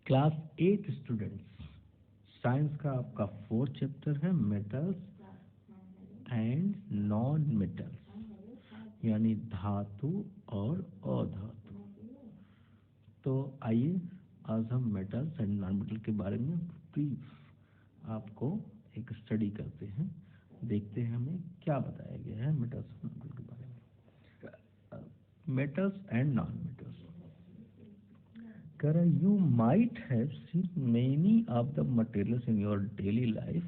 Class 8 students, science का आपका 4th chapter है मेटल्स एंड नॉन मेटल्स, यानी धातु और अधातु। तो आइए आज हम मेटल्स एंड नॉन मेटल के बारे में ब्रीफ आपको एक स्टडी करते हैं, देखते हैं हमें क्या बताया गया है मेटल्स और नॉन मेटल के बारे में। Metals and non metals, you might have seen many of the materials in your daily life,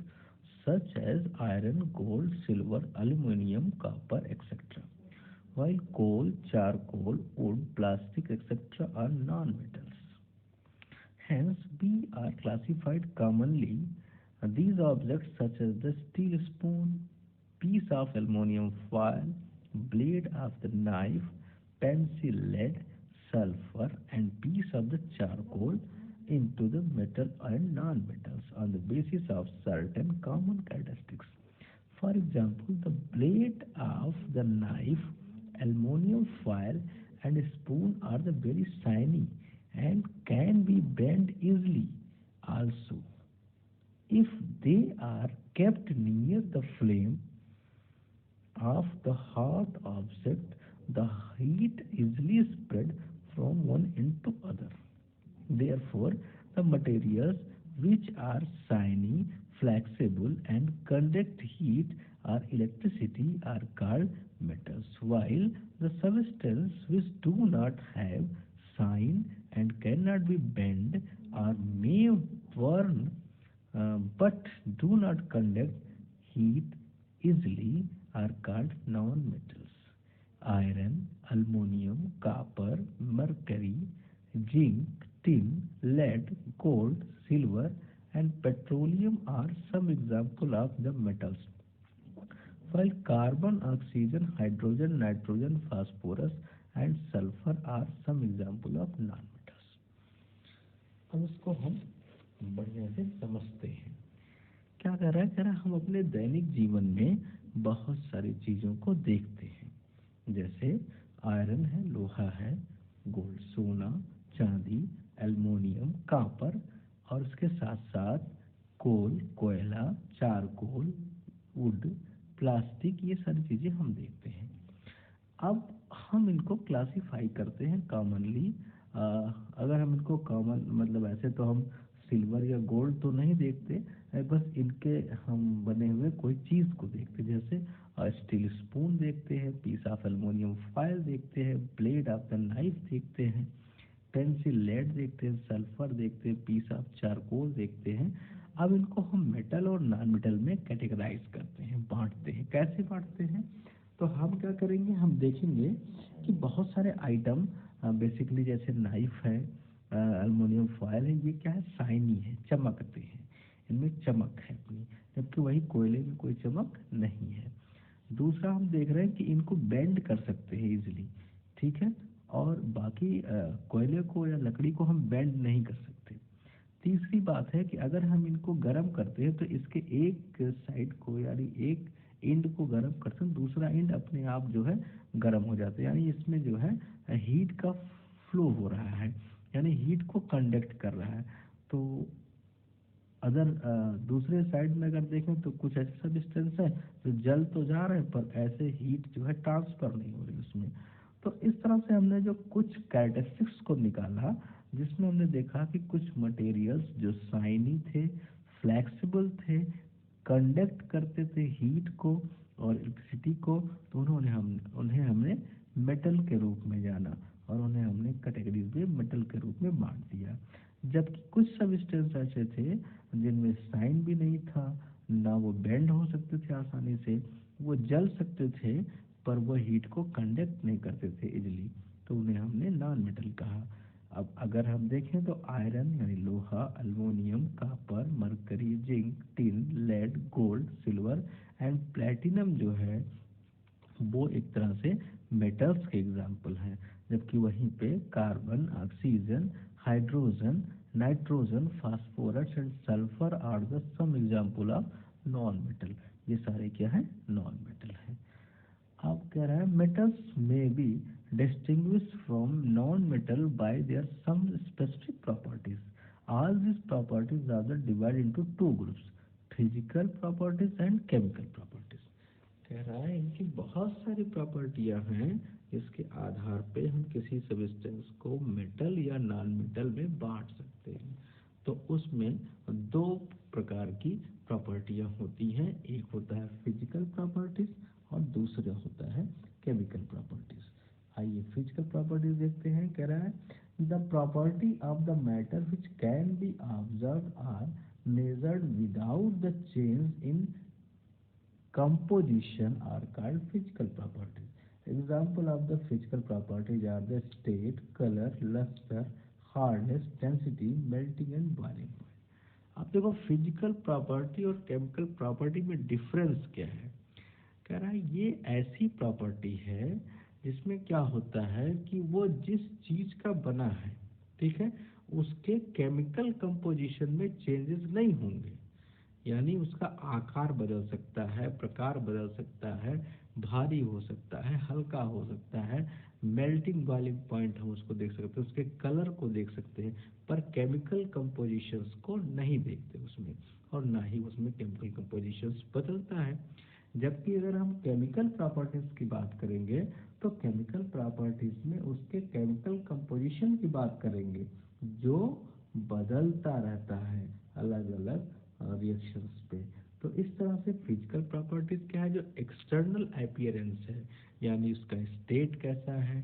such as iron, gold, silver, aluminium, copper, etc. While coal, charcoal, wood, plastic, etc. are non-metals. Hence, we are classified commonly these objects such as the steel spoon, piece of aluminium foil, blade of the knife, pencil lead, sulfur, and piece of the charcoal into the metal and non-metals on the basis of certain common characteristics. For example, the blade of the knife, aluminium foil, and spoon are the very shiny and can be bent easily. Also, if they are kept near the flame of the hot object, the heat easily spread from one end to other. Therefore, the materials which are shiny, flexible, and conduct heat or electricity are called metals, while the substances which do not have shine and cannot be bent or may burn but do not conduct heat easily are called non-metals. Iron, aluminum, copper, mercury, zinc, tin, lead, gold, silver, and petroleum are some examples of the metals, while carbon, oxygen, hydrogen, nitrogen, phosphorus, and sulfur are some examples of non-metals. अब इसको हम बढ़िया से समझते हैं। क्या कह रहा है हम अपने दैनिक जीवन में बहुत सारी चीज़ों को देखते हैं, जैसे आयरन है, लोहा है, गोल्ड सोना, चांदी, एल्युमिनियम, कॉपर, और उसके साथ साथ कोल, कोयला, चारकोल, वुड, प्लास्टिक, ये सारी चीज़ें हम देखते हैं। अब हम इनको क्लासिफाई करते हैं कॉमनली। अगर हम इनको कॉमन मतलब ऐसे तो हम सिल्वर या गोल्ड तो नहीं देखते, बस इनके हम बने हुए कोई चीज़ को देखते, जैसे स्टील स्पून देखते हैं, पीस ऑफ एल्युमिनियम फॉयल देखते हैं, ब्लेड ऑफ द नाइफ देखते हैं, पेंसिल लेड देखते हैं, सल्फर देखते हैं, पीस ऑफ चारकोल देखते हैं। अब इनको हम मेटल और नॉन मेटल में कैटेगराइज करते हैं, बांटते हैं। कैसे बांटते हैं? तो हम क्या करेंगे, हम देखेंगे कि बहुत सारे आइटम बेसिकली जैसे नाइफ है, एल्युमिनियम फॉयल है, ये क्या है, शाइनी है, चमकते हैं, इनमें चमक है अपनी, जबकि वही कोयले में कोई चमक नहीं है। दूसरा हम देख रहे हैं कि इनको बेंड कर सकते हैं इजीली, ठीक है, और बाकी कोयले को या लकड़ी को हम बेंड नहीं कर सकते। तीसरी बात है कि अगर हम इनको गर्म करते हैं तो इसके एक साइड को यानी एक एंड को गर्म करते हैं, दूसरा एंड अपने आप जो है गर्म हो जाता है, यानी इसमें जो है हीट का फ्लो हो रहा है, यानी हीट को कंडक्ट कर रहा है। तो अगर दूसरे साइड में अगर देखें तो कुछ ऐसे सब्सटेंस है जो जल तो जा रहे हैं पर ऐसे हीट जो है ट्रांसफर नहीं हो रही उसमें। तो इस तरह से हमने जो कुछ कैरेक्टरिस्टिक्स को निकाला, जिसमें हमने देखा कि कुछ मटेरियल्स जो शाइनी थे, फ्लेक्सिबल थे, कंडक्ट करते थे हीट को और इलेक्ट्रिसिटी को, तो उन्हें हमने मेटल के रूप में जाना और उन्हें हमने कैटेगरीज में मेटल के रूप में बांट दिया। जबकि कुछ सब्सटेंस ऐसे थे जिनमें साइन भी नहीं था, ना वो बेंड हो सकते थे आसानी से, वो जल सकते थे पर वो हीट को कंडक्ट नहीं करते थे इजीली, तो उन्हें हमने नॉन मेटल कहा। अब अगर हम देखें तो आयरन यानी लोहा, aluminium, copper, mercury, zinc, tin, lead, gold, silver and platinum जो है वो एक तरह से मेटल्स के एग्जाम्पल हैं, जबकि वहीं पे carbon, oxygen, hydrogen, nitrogen, phosphorus and sulphur are the some example of non metal. ये सारे क्या है, नॉन मेटल है। अब कह रहा है मेटल्स में be distinguish from non metal by their some specific properties all these properties are divided into two groups, physical properties and chemical properties। कह रहा है इनकी बहुत सारी प्रॉपर्टियां हैं, इसके आधार पे हम किसी सब्सटेंस को मेटल या नॉन मेटल में बांट सकते हैं। तो उसमें दो प्रकार की प्रॉपर्टियां होती हैं, एक होता है फिजिकल प्रॉपर्टीज और दूसरा होता है केमिकल प्रॉपर्टीज। आइए फिजिकल प्रॉपर्टीज देखते हैं। कह रहा है the property of the matter which can be observe or measured without the change in composition are called physical properties. Example of the physical properties are the state, color, luster, hardness, density, melting and boiling point। अब देखो physical property और chemical property में difference क्या है। कह रहा है ये ऐसी प्रॉपर्टी है जिसमें क्या होता है कि वो जिस चीज का बना है, ठीक है, उसके केमिकल कंपोजिशन में चेंजेस नहीं होंगे, यानी उसका आकार बदल सकता है, प्रकार बदल सकता है, भारी हो सकता है, हल्का हो सकता है, मेल्टिंग बॉइलिंग पॉइंट हम उसको देख सकते हैं, उसके कलर को देख सकते हैं, पर केमिकल कंपोजिशंस को नहीं देखते उसमें, और ना ही उसमें केमिकल कंपोजिशंस बदलता है। जबकि अगर हम केमिकल प्रॉपर्टीज की बात करेंगे तो केमिकल प्रॉपर्टीज में उसके केमिकल कंपोजिशन की बात करेंगे जो बदलता रहता है अलग अलग रिएक्शंस पे। तो इस तरह से फिजिकल प्रॉपर्टीज क्या है, जो एक्सटर्नल अपीयरेंस है, यानी उसका स्टेट कैसा है,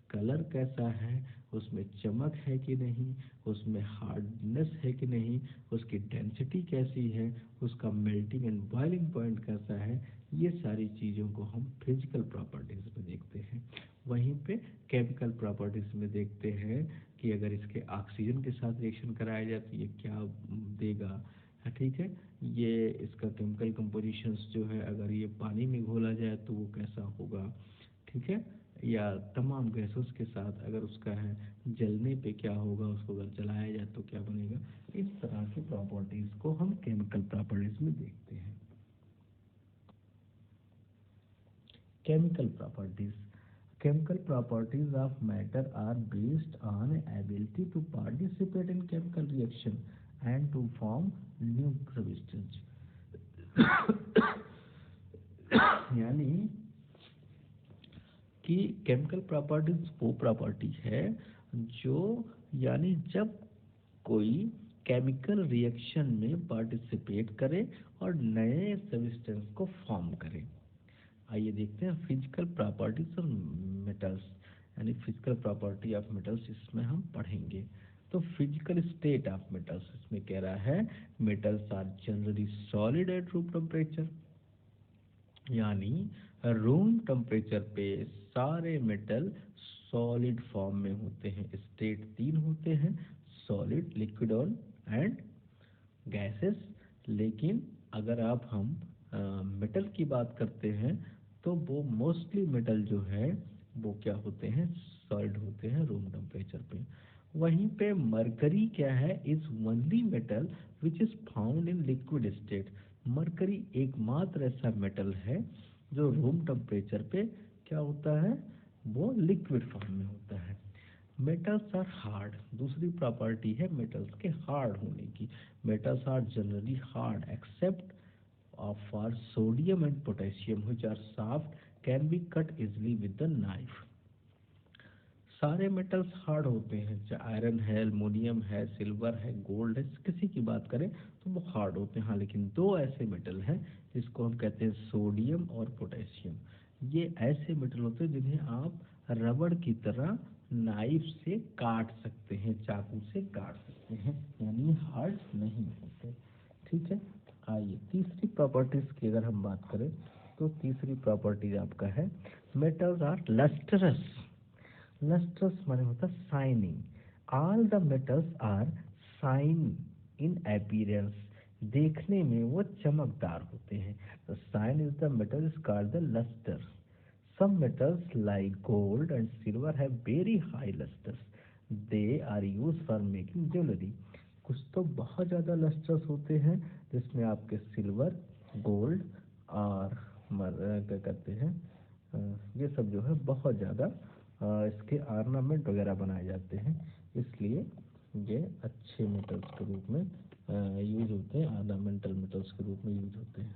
कलर कैसा है, उसमें चमक है कि नहीं, उसमें हार्डनेस है कि नहीं, उसकी डेंसिटी कैसी है, उसका मेल्टिंग एंड बॉइलिंग पॉइंट कैसा है, ये सारी चीज़ों को हम फिजिकल प्रॉपर्टीज में देखते हैं। वहीं पे केमिकल प्रॉपर्टीज में देखते हैं कि अगर इसके ऑक्सीजन के साथ रिएक्शन कराया जाए तो ये क्या देगा, ठीक है, ये इसका केमिकल कंपोजिशंस जो है अगर ये पानी में घोला जाए तो वो कैसा होगा, ठीक है, या तमाम गैसों के साथ अगर उसका है जलने पे क्या होगा, उसको अगर जलाया जाए तो क्या बनेगा। इस तरह की प्रॉपर्टीज को हम केमिकल प्रॉपर्टीज में देखते हैं। Chemical properties, chemical properties of matter are based on ability to participate in chemical reaction and to form new substance। यानी कि केमिकल प्रॉपर्टीज वो प्रॉपर्टी है जो, यानी जब कोई केमिकल रिएक्शन में पार्टिसिपेट करे और नए सब्सटेंस को फॉर्म करे। आइए देखते हैं फिजिकल प्रॉपर्टीज और मेटल्स, यानी फिजिकल प्रॉपर्टी ऑफ मेटल्स इसमें हम पढ़ेंगे। तो फिजिकल स्टेट ऑफ मेटल्स इसमें कह रहा है metals are generally solid at room temperature, यानी रूम टेम्परेचर पे सारे मेटल सॉलिड फॉर्म में होते हैं। स्टेट तीन होते हैं, सॉलिड, लिक्विड और एंड गैसेस। लेकिन अगर आप हम मेटल की बात करते हैं तो वो मोस्टली मेटल जो है वो क्या होते हैं, सॉलिड होते हैं रूम टेम्परेचर पे। वहीं पे मरकरी क्या है, is only metal which is found in liquid state. Mercury एकमात्र ऐसा मेटल है जो रूम टेम्परेचर पे क्या होता है, वो लिक्विड फॉर्म में होता है। मेटल्स आर हार्ड, दूसरी प्रॉपर्टी है मेटल्स के हार्ड होने की। Metals are generally hard except for sodium and potassium which are soft can be cut easily with the knife. सारे मेटल्स हार्ड होते हैं, चाहे आयरन है, एल्युमिनियम है, सिल्वर है, गोल्ड है, किसी की बात करें तो वो हार्ड होते हैं। हाँ, लेकिन दो ऐसे मेटल हैं जिसको हम कहते हैं सोडियम और पोटेशियम। ये ऐसे मेटल होते हैं जिन्हें आप रबड़ की तरह नाइफ से काट सकते हैं, चाकू से काट सकते हैं, यानी हार्ड नहीं होते, ठीक है। आइए तीसरी प्रॉपर्टीज की अगर हम बात करें तो तीसरी प्रॉपर्टी आपका है मेटल्स आर लस्टरस। लस्ट्रस माने होता shining. All the metals are shine in appearance, देखने में वो चमकदार होते हैं। The shine is the metal is called the lustre. Some metals like gold and silver have very high lustres, they are used for making jewellery. कुछ तो बहुत ज़्यादा लस्टर्स होते हैं जिसमें आपके सिल्वर, गोल्ड और क्या कहते हैं ये सब जो है बहुत ज़्यादा इसके ऑर्नामेंट वगैरह बनाए जाते हैं, इसलिए ये अच्छे मेटल्स के रूप में यूज होते हैं, ऑर्नामेंटल मेटल्स के रूप में यूज होते हैं।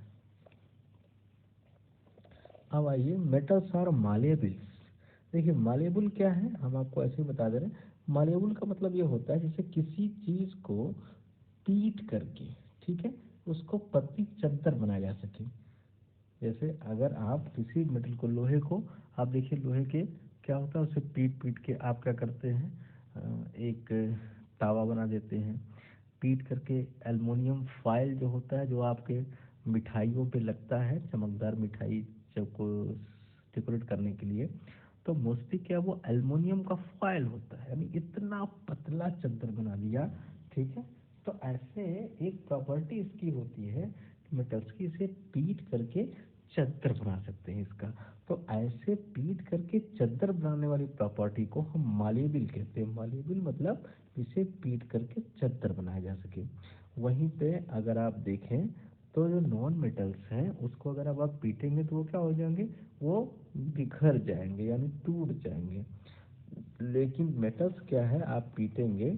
अब आइए मेटल्स आर मालेबल्स। देखिए मालेबल क्या है, हम आपको ऐसे ही बता दे रहे हैं। मालेबल का मतलब ये होता है जैसे किसी चीज को पीट करके, ठीक है, उसको पतली चादर बनाया जा सके। जैसे अगर आप किसी मेटल को, लोहे को, आप देखिए लोहे के क्या होता है, उसे पीट पीट के आप क्या करते हैं, एक तावा बना देते हैं। पीट करके एल्युमिनियम फॉयल जो होता है, जो आपके मिठाइयों पे लगता है, चमकदार मिठाई को डेकोरेट करने के लिए, तो मोस्टली क्या वो एल्युमिनियम का फॉयल होता है, यानी इतना पतला चादर बना दिया, ठीक है। तो ऐसे एक प्रॉपर्टी इसकी होती है मेटल्स की, इसे पीट करके चादर बना सकते हैं इसका। तो ऐसे पीट करके चादर बनाने वाली प्रॉपर्टी को हम मालेबल कहते हैं। मालेबल मतलब इसे पीट करके चादर बनाया जा सके। वहीं पे अगर आप देखें तो जो नॉन मेटल्स हैं उसको अगर अब आप पीटेंगे तो वो क्या हो जाएंगे, वो बिखर जाएंगे यानी टूट जाएंगे। लेकिन मेटल्स क्या है, आप पीटेंगे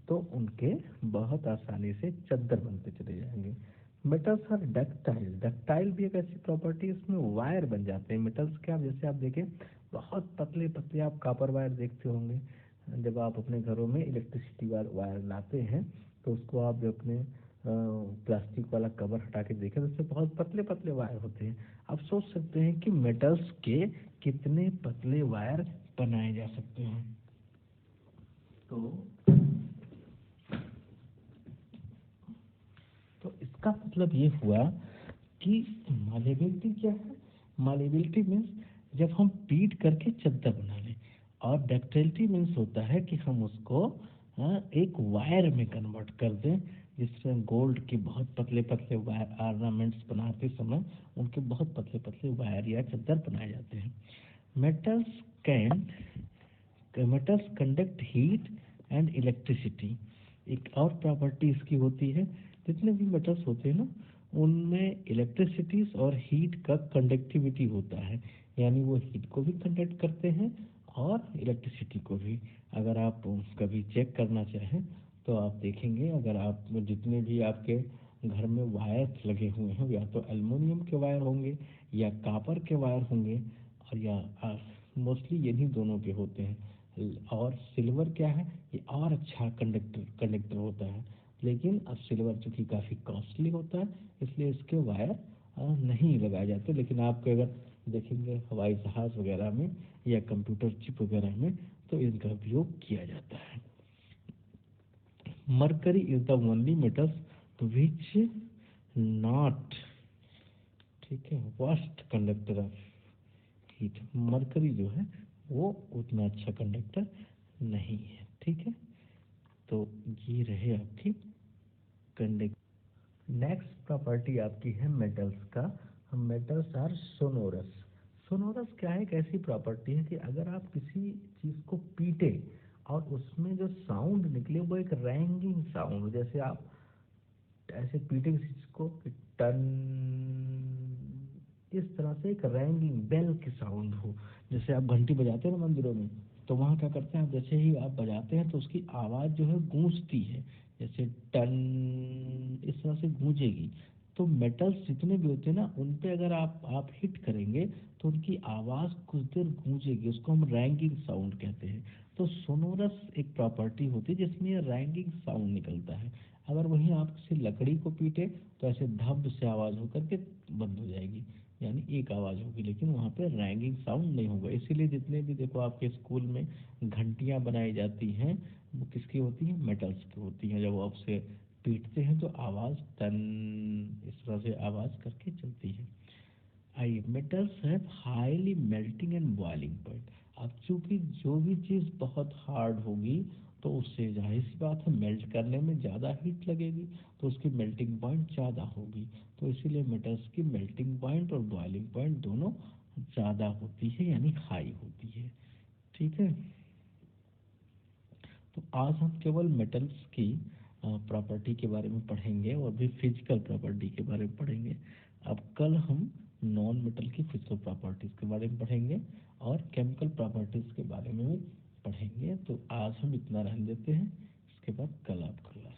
तो उनके बहुत आसानी से चादर बनते चले जाएंगे। Metals are ductile. डक्टाइल भी एक ऐसी प्रॉपर्टी है, इसमें वायर बन जाते हैं मेटल्स के। आप जैसे आप देखें बहुत पतले पतले आप कॉपर वायर देखते होंगे, जब आप अपने घरों में इलेक्ट्रिसिटी वायर लाते हैं तो उसको आप जो अपने प्लास्टिक वाला कवर हटा के देखें तो उससे बहुत पतले पतले वायर होते हैं। आप सोच सकते हैं कि मेटल्स के कितने पतले वायर बनाए जा सकते हैं। तो इसका मतलब ये हुआ कि मालेबिलिटी क्या है। मालेबिलिटी मीन्स जब हम पीट करके चादर बना लें, और डक्टिलिटी मीन्स होता है कि हम उसको एक वायर में कन्वर्ट कर दें, जिसमें गोल्ड के बहुत पतले पतले वायर ऑर्नामेंट्स बनाते समय उनके बहुत पतले पतले वायर या चादर बनाए जाते हैं। Metals can metals conduct heat and electricity. एक और प्रॉपर्टी इसकी होती है, जितने भी मेटल्स होते हैं ना उनमें इलेक्ट्रिसिटीज और हीट का कंडक्टिविटी होता है, यानी वो हीट को भी कंडक्ट करते हैं और इलेक्ट्रिसिटी को भी। अगर आप कभी चेक करना चाहें तो आप देखेंगे, अगर आप जितने भी आपके घर में वायर्स लगे हुए हैं या तो एल्युमिनियम के वायर होंगे या कॉपर के वायर होंगे, और या मोस्टली यही दोनों के होते हैं। और सिल्वर क्या है, ये और अच्छा कंडक्टर होता है, लेकिन अब सिल्वर चूंकि काफ़ी कॉस्टली होता है इसलिए इसके वायर नहीं लगाए जाते। लेकिन आपके अगर देखेंगे हवाई जहाज़ वगैरह में या कंप्यूटर चिप वगैरह में तो इनका उपयोग किया जाता है। Mercury is the only metals which not, ठीक है, worst conductor of heat. Mercury जो है वो उतना अच्छा कंडक्टर नहीं है, ठीक है। तो ये रहे आपकी कंडक्ट। नेक्स्ट प्रॉपर्टी आपकी है मेटल्स का। Metals are sonorous. सोनोरस क्या है, एक ऐसी प्रॉपर्टी है कि अगर आप किसी चीज़ को पीटे और उसमें जो साउंड निकले वो एक रैंगिंग साउंड, जैसे आप ऐसे पीटे किसी चीज़ को कि टन, इस तरह से एक रैंगिंग बेल की साउंड हो। जैसे आप घंटी बजाते हैं ना मंदिरों में, तो वहाँ क्या करते हैं आप, जैसे ही आप बजाते हैं तो उसकी आवाज़ जो है गूंजती है, जैसे टन, इस तरह से गूंजेगी। तो मेटल्स जितने भी होते हैं ना उन पे अगर आप हिट करेंगे तो उनकी आवाज़ कुछ देर गूंजेगी, उसको हम रैंगिंग साउंड कहते हैं। तो सोनोरस एक प्रॉपर्टी होती है जिसमें रैंगिंग साउंड निकलता है। अगर वहीं आप किसी लकड़ी को पीटे तो ऐसे धब से आवाज़ होकर के बंद हो जाएगी, यानी एक आवाज़ होगी, लेकिन वहाँ पे रैंगिंग साउंड नहीं होगा। इसीलिए जितने भी देखो आपके स्कूल में घंटियाँ बनाई जाती हैं वो किसकी होती हैं, मेटल्स की होती हैं। जब आप उसे पीटते हैं तो आवाज़ टन, इस तरह से आवाज़ करके चलती है। I metals have highly melting and boiling point. अब चूंकि जो भी चीज़ बहुत हार्ड होगी तो उससे जाहिर सी बात है मेल्ट करने में ज़्यादा हीट लगेगी, तो उसकी मेल्टिंग पॉइंट ज़्यादा होगी। तो इसीलिए मेटल्स की मेल्टिंग पॉइंट और बॉइलिंग पॉइंट दोनों ज़्यादा होती है, यानी हाई होती है, ठीक है। तो आज हम केवल मेटल्स की प्रॉपर्टी के बारे में पढ़ेंगे और भी फिजिकल प्रॉपर्टी के बारे में पढ़ेंगे। अब कल हम नॉन मेटल की फिजिकल प्रॉपर्टीज के बारे में पढ़ेंगे और केमिकल प्रॉपर्टीज के बारे में भी पढ़ेंगे। तो आज हम इतना रहने देते हैं। उसके बाद कल आप कर लेना।